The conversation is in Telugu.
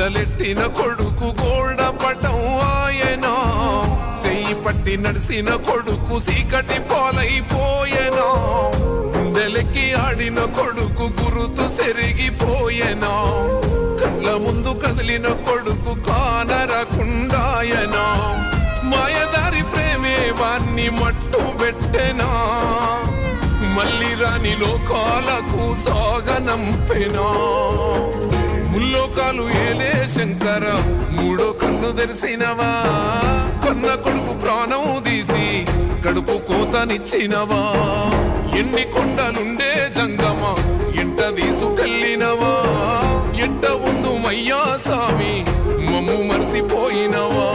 మొదలెట్టిన కొడుకు గోడ పటం ఆయన, చెయ్యి పట్టి నడిసిన కొడుకు సీకటి పాలైపోయెనా, గుండెలెక్కి ఆడిన కొడుకు గురుతు సెరిగిపోయెనా, కళ్ళ ముందు కదిలిన కొడుకు కానరకుండాయనా, మాయదారి ప్రేమే వాన్ని మట్టు పెట్టెనా, మళ్ళీ రాని లోకాలకు సాగనంపెనా. ముల్లోకాలు ఏలే శంకర మూడో కన్ను తెరిసినవా, కన్న కొడుకు ప్రాణం తీసి కడుపు కోతనిచ్చినవా, ఎన్ని కొండలుండే జంగమ ఎంట తీసుకెళ్ళినవా, ఎంట ఉందు మయ్యా సామి మమ్ము మరిసిపోయినవా.